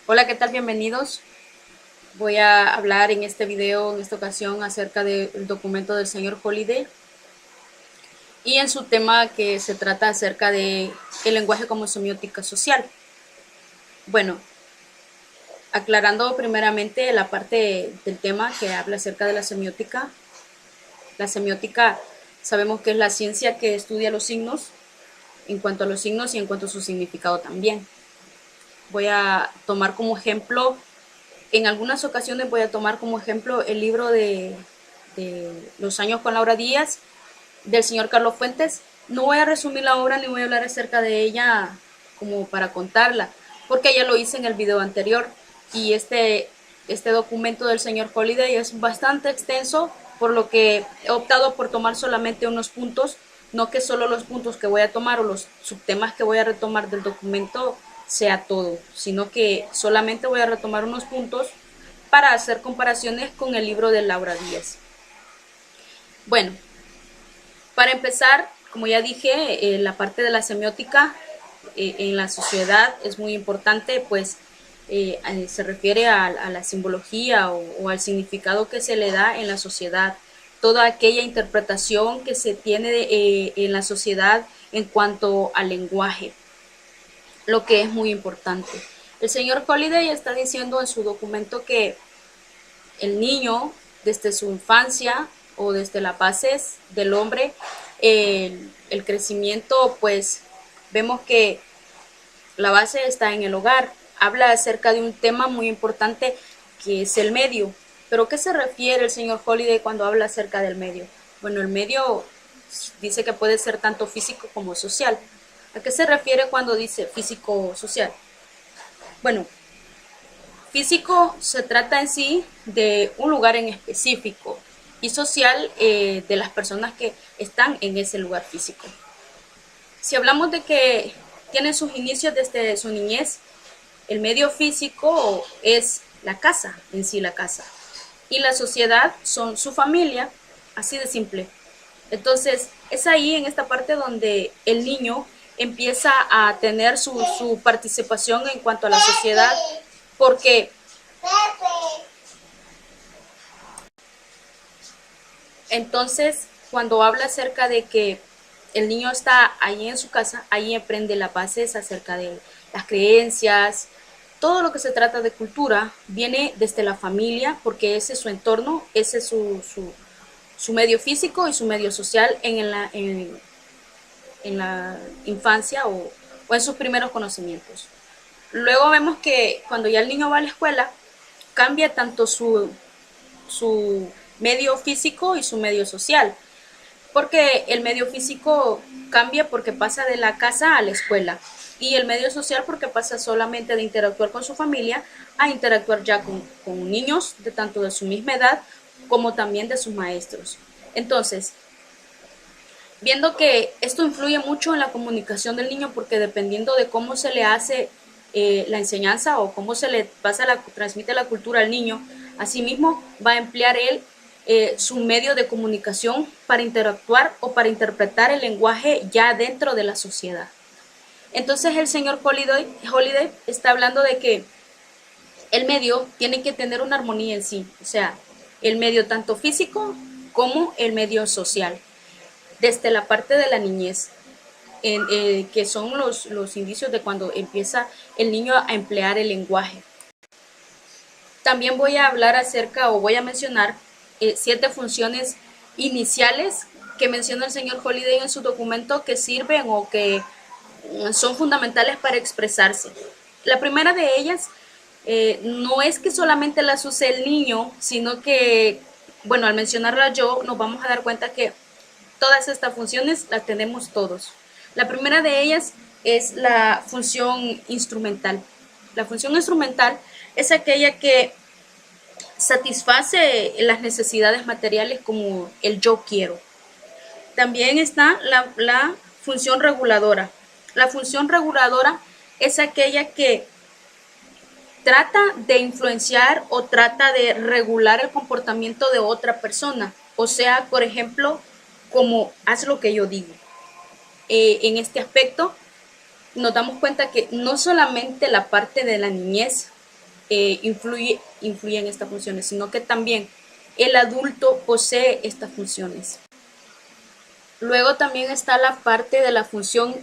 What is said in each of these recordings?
Hola, ¿qué tal? Bienvenidos. Voy a hablar en este video, en esta ocasión, acerca del documento del señor Holiday y en su tema que se trata acerca de el lenguaje como semiótica social. Bueno, aclarando primeramente la parte del tema que habla acerca de la semiótica. La semiótica sabemos que es la ciencia que estudia los signos, en cuanto a los signos y en cuanto a su significado también. Voy a tomar como ejemplo, en algunas ocasiones voy a tomar como ejemplo el libro de Los años con Laura Díaz, del señor Carlos Fuentes. No voy a resumir la obra ni voy a hablar acerca de ella como para contarla, porque ya lo hice en el video anterior. Y este documento del señor Holiday es bastante extenso, por lo que he optado por tomar solamente unos puntos, no que solo los puntos que voy a tomar o los subtemas que voy a retomar del documento sea todo, sino que solamente voy a retomar unos puntos para hacer comparaciones con el libro de Laura Díaz. Bueno, para empezar, como ya dije, la parte de la semiótica en la sociedad es muy importante, pues se refiere a la simbología o al significado que se le da en la sociedad, toda aquella interpretación que se tiene en la sociedad en cuanto al lenguaje, lo que es muy importante. El señor Holiday está diciendo en su documento que el niño, desde su infancia o desde la base del hombre, el crecimiento, pues vemos que la base está en el hogar. Habla acerca de un tema muy importante que es el medio. ¿Pero qué se refiere el señor Holiday cuando habla acerca del medio? Bueno, el medio dice que puede ser tanto físico como social. ¿A qué se refiere cuando dice físico-social? Bueno, físico se trata en sí de un lugar en específico y social de las personas que están en ese lugar físico. Si hablamos de que tiene sus inicios desde su niñez, el medio físico es la casa, en sí la casa, y la sociedad son su familia, así de simple. Entonces, es ahí en esta parte donde el niño empieza a tener su participación en cuanto a la sociedad, porque entonces cuando habla acerca de que el niño está ahí en su casa, ahí aprende las bases acerca de las creencias, todo lo que se trata de cultura viene desde la familia, porque ese es su entorno, ese es su medio físico y su medio social en la infancia o en sus primeros conocimientos. Luego vemos que cuando ya el niño va a la escuela, cambia tanto su medio físico y su medio social, porque el medio físico cambia porque pasa de la casa a la escuela y el medio social porque pasa solamente de interactuar con su familia a interactuar ya con niños de tanto de su misma edad como también de sus maestros. Entonces, viendo que esto influye mucho en la comunicación del niño, porque dependiendo de cómo se le hace la enseñanza o cómo se le transmite la cultura al niño, asimismo va a emplear él su medio de comunicación para interactuar o para interpretar el lenguaje ya dentro de la sociedad. Entonces el señor Holiday está hablando de que el medio tiene que tener una armonía en sí, o sea, el medio tanto físico como el medio social, desde la parte de la niñez, que son los indicios de cuando empieza el niño a emplear el lenguaje. También voy a hablar acerca o voy a mencionar 7 funciones iniciales que menciona el señor Holiday en su documento que sirven o que son fundamentales para expresarse. La primera de ellas no es que solamente las use el niño, sino que, bueno, al mencionarla yo nos vamos a dar cuenta que todas estas funciones las tenemos todos. La primera de ellas es la función instrumental. La función instrumental es aquella que satisface las necesidades materiales como el yo quiero. También está la función reguladora. La función reguladora es aquella que trata de influenciar o trata de regular el comportamiento de otra persona. O sea, por ejemplo, como haz lo que yo digo. En este aspecto nos damos cuenta que no solamente la parte de la niñez influye en estas funciones, sino que también el adulto posee estas funciones. Luego también está la parte de la función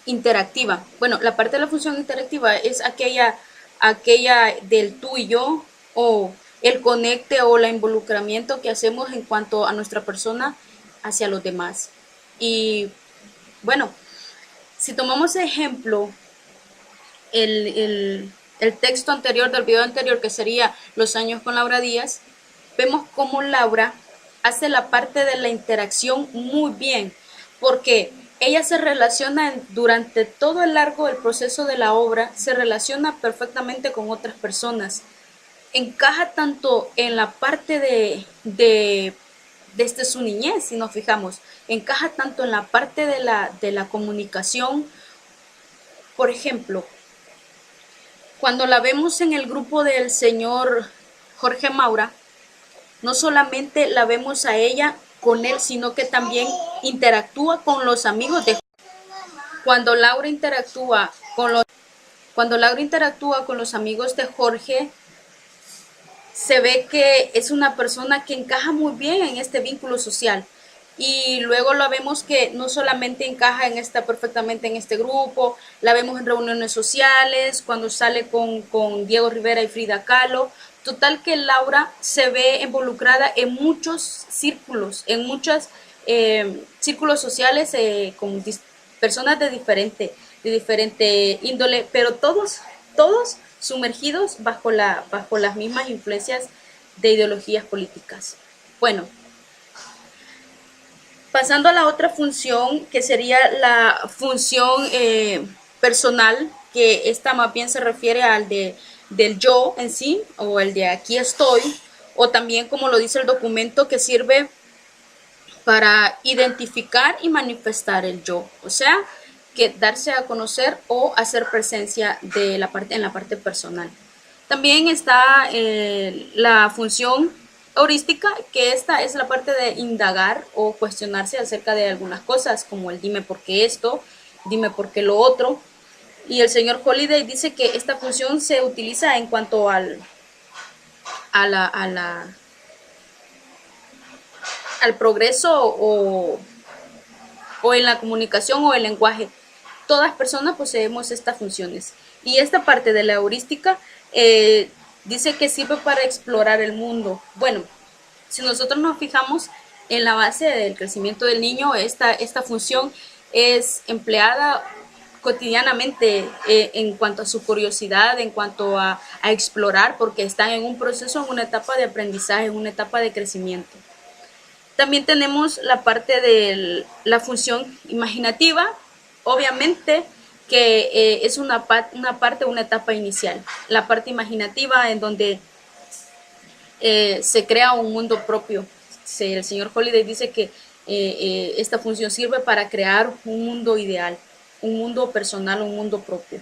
interactiva. Bueno, la parte de la función interactiva es aquella del tú y yo, o el conecte o el involucramiento que hacemos en cuanto a nuestra persona hacia los demás. Y bueno, si tomamos de ejemplo el texto anterior del video anterior, que sería Los años con Laura Díaz, vemos cómo Laura hace la parte de la interacción muy bien, porque ella se relaciona durante todo el largo del proceso de la obra, se relaciona perfectamente con otras personas. Encaja tanto en la parte de su niñez, si nos fijamos, encaja tanto en la parte de la comunicación. Por ejemplo, cuando la vemos en el grupo del señor Jorge Maura, no solamente la vemos a ella con él, sino que también interactúa con los amigos de cuando Laura interactúa con los amigos de Jorge, se ve que es una persona que encaja muy bien en este vínculo social. Y luego la vemos que no solamente encaja perfectamente en este grupo, la vemos en reuniones sociales, cuando sale con Diego Rivera y Frida Kahlo. Total que Laura se ve involucrada en muchos círculos, en muchos círculos sociales con personas de diferente índole, pero todos sumergidos bajo las mismas influencias de ideologías políticas. Bueno, pasando a la otra función, que sería la función personal, que esta más bien se refiere al del yo en sí, o el de aquí estoy, o también, como lo dice el documento, que sirve para identificar y manifestar el yo, o sea, que darse a conocer o hacer presencia en la parte personal. También está la función heurística, que esta es la parte de indagar o cuestionarse acerca de algunas cosas, como el dime por qué esto, dime por qué lo otro. Y el señor Holiday dice que esta función se utiliza en cuanto al progreso o en la comunicación o el lenguaje. Todas personas poseemos estas funciones. Y esta parte de la heurística dice que sirve para explorar el mundo. Bueno, si nosotros nos fijamos en la base del crecimiento del niño, esta función es empleada cotidianamente en cuanto a su curiosidad, en cuanto a explorar, porque están en un proceso, en una etapa de aprendizaje, en una etapa de crecimiento. También tenemos la parte de la función imaginativa, obviamente que es una etapa inicial. La parte imaginativa en donde se crea un mundo propio. El señor Holiday dice que esta función sirve para crear un mundo ideal, un mundo personal, un mundo propio.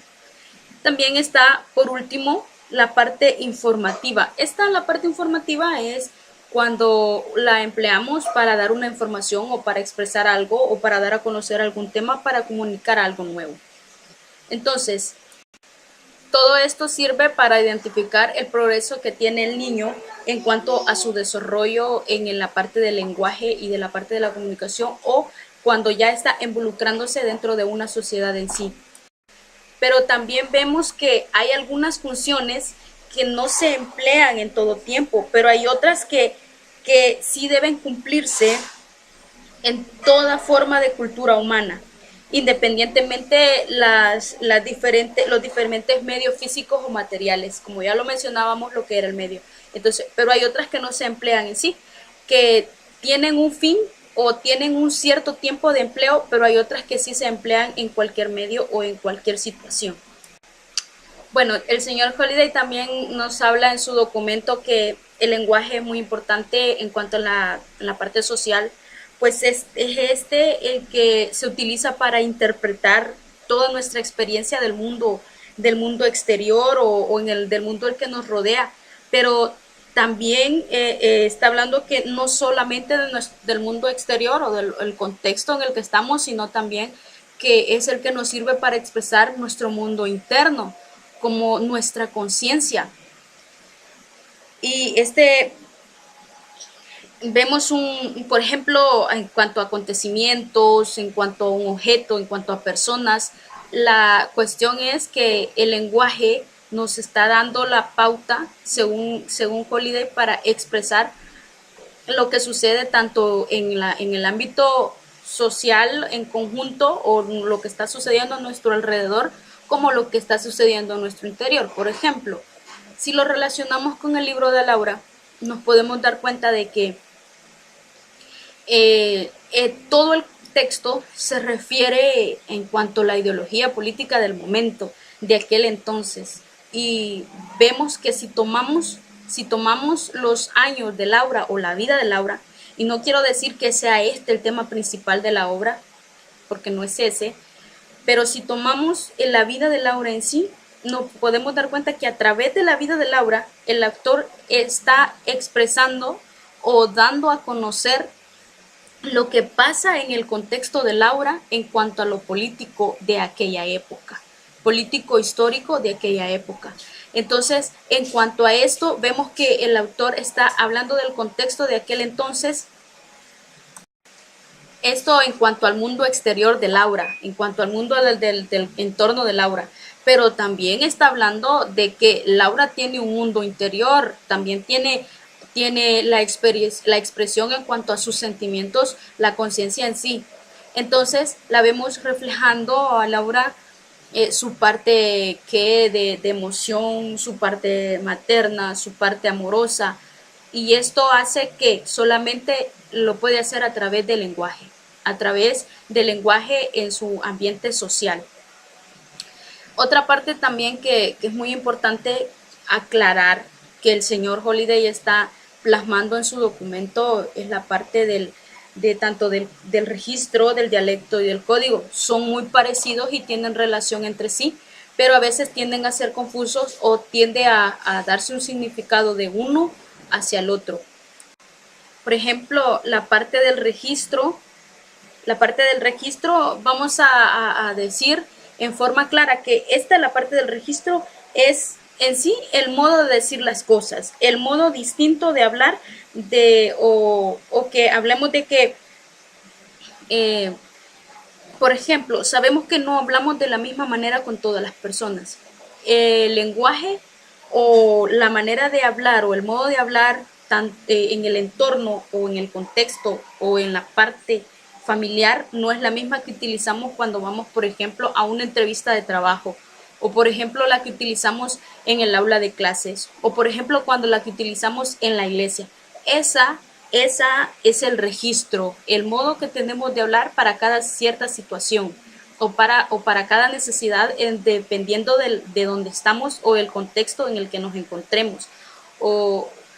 También está, por último, la parte informativa. La parte informativa es cuando la empleamos para dar una información o para expresar algo o para dar a conocer algún tema, para comunicar algo nuevo. Entonces, todo esto sirve para identificar el progreso que tiene el niño en cuanto a su desarrollo en la parte del lenguaje y de la parte de la comunicación, o cuando ya está involucrándose dentro de una sociedad en sí. Pero también vemos que hay algunas funciones que no se emplean en todo tiempo, pero hay otras que sí deben cumplirse en toda forma de cultura humana, independientemente los diferentes medios físicos o materiales, como ya lo mencionábamos, lo que era el medio. Entonces, pero hay otras que no se emplean en sí, que tienen un fin o tienen un cierto tiempo de empleo, pero hay otras que sí se emplean en cualquier medio o en cualquier situación. Bueno, el señor Holiday también nos habla en su documento que el lenguaje es muy importante en cuanto a la parte social, pues es el que se utiliza para interpretar toda nuestra experiencia del mundo exterior o del mundo el que nos rodea, pero también está hablando que no solamente del mundo exterior o del contexto en el que estamos, sino también que es el que nos sirve para expresar nuestro mundo interno, como nuestra conciencia. Y vemos por ejemplo, en cuanto a acontecimientos, en cuanto a un objeto, en cuanto a personas, la cuestión es que el lenguaje nos está dando la pauta, según Holiday, para expresar lo que sucede tanto en el ámbito social en conjunto o lo que está sucediendo a nuestro alrededor como lo que está sucediendo en nuestro interior. Por ejemplo, si lo relacionamos con el libro de Laura, nos podemos dar cuenta de que todo el texto se refiere en cuanto a la ideología política del momento, de aquel entonces. Y vemos que si tomamos los años de Laura o la vida de Laura, y no quiero decir que sea este el tema principal de la obra, porque no es ese, pero si tomamos la vida de Laura en sí, nos podemos dar cuenta que a través de la vida de Laura, el autor está expresando o dando a conocer lo que pasa en el contexto de Laura en cuanto a lo político de aquella época, político histórico de aquella época. Entonces, en cuanto a esto, vemos que el autor está hablando del contexto de aquel entonces. Esto en cuanto al mundo exterior de Laura, en cuanto al mundo del entorno de Laura, pero también está hablando de que Laura tiene un mundo interior, también tiene la expresión en cuanto a sus sentimientos, la conciencia en sí. Entonces la vemos reflejando a Laura su parte de emoción, su parte materna, su parte amorosa, y esto hace que solamente lo puede hacer a través del lenguaje en su ambiente social. Otra parte también que es muy importante aclarar que el señor Holiday está plasmando en su documento es la parte tanto del registro, del dialecto y del código. Son muy parecidos y tienen relación entre sí, pero a veces tienden a ser confusos o tiende a darse un significado de uno hacia el otro. Por ejemplo, la parte del registro vamos a decir en forma clara que la parte del registro es en sí el modo de decir las cosas, el modo distinto de hablar o que hablemos de que, por ejemplo, sabemos que no hablamos de la misma manera con todas las personas. El lenguaje o la manera de hablar o el modo de hablar en el entorno o en el contexto o en la parte familiar no es la misma que utilizamos cuando vamos, por ejemplo, a una entrevista de trabajo, o por ejemplo la que utilizamos en el aula de clases, o por ejemplo cuando la que utilizamos en la iglesia. Esa es el registro, el modo que tenemos de hablar para cada cierta situación o para cada necesidad, dependiendo de dónde estamos o el contexto en el que nos encontremos,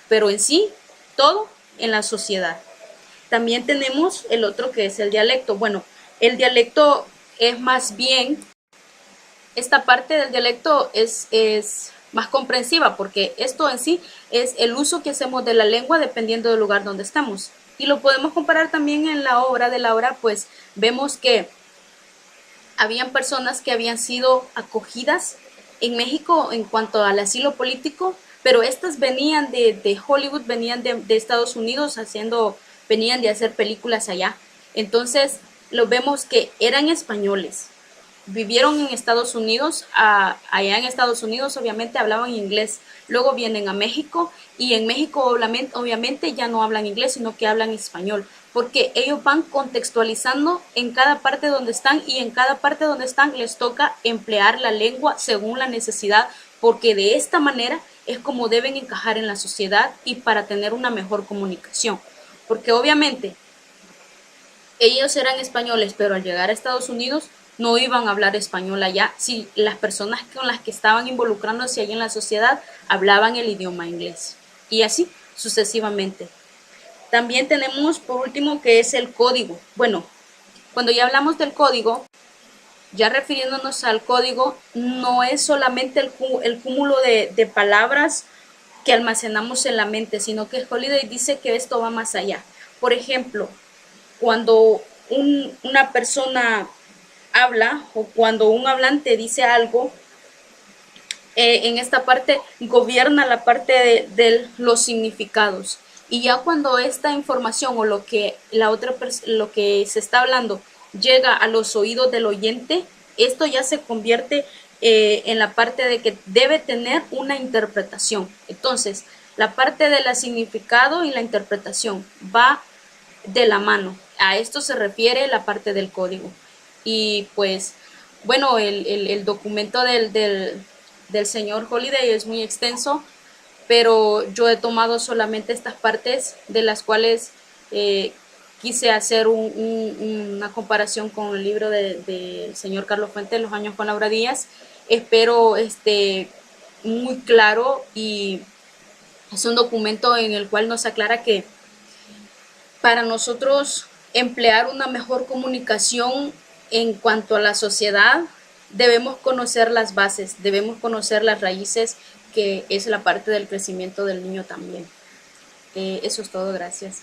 pero en sí, todo en la sociedad. También tenemos el otro que es el dialecto. Bueno, el dialecto es más bien, esta parte del dialecto es más comprensiva, porque esto en sí es el uso que hacemos de la lengua dependiendo del lugar donde estamos. Y lo podemos comparar también en la obra de Laura, pues vemos que habían personas que habían sido acogidas en México en cuanto al asilo político, pero estas venían de Hollywood, venían de Estados Unidos venían de hacer películas allá. Entonces, lo vemos que eran españoles, vivieron en Estados Unidos, allá en Estados Unidos obviamente hablaban inglés, luego vienen a México y en México obviamente ya no hablan inglés, sino que hablan español, porque ellos van contextualizando en cada parte donde están y en cada parte donde están les toca emplear la lengua según la necesidad, porque de esta manera es como deben encajar en la sociedad y para tener una mejor comunicación, porque obviamente ellos eran españoles, pero al llegar a Estados Unidos no iban a hablar español allá si las personas con las que estaban involucrándose allí en la sociedad hablaban el idioma inglés, y así sucesivamente. También tenemos por último que es el código. Bueno, cuando ya hablamos del código, ya refiriéndonos al código, no es solamente el cúmulo de palabras que almacenamos en la mente, sino que Holiday dice que esto va más allá. Por ejemplo, cuando una persona habla o cuando un hablante dice algo, en esta parte gobierna la parte de los significados. Y ya cuando esta información o lo que lo que se está hablando llega a los oídos del oyente, esto ya se convierte en la parte de que debe tener una interpretación. Entonces, la parte del significado y la interpretación va de la mano. A esto se refiere la parte del código. Y pues, bueno, el documento del señor Holiday es muy extenso, pero yo he tomado solamente estas partes de las cuales quise hacer una comparación con el libro del señor Carlos Fuentes, Los años con Laura Díaz. Espero muy claro, y es un documento en el cual nos aclara que para nosotros emplear una mejor comunicación en cuanto a la sociedad, debemos conocer las bases, debemos conocer las raíces, que es la parte del crecimiento del niño también. Eso es todo, gracias.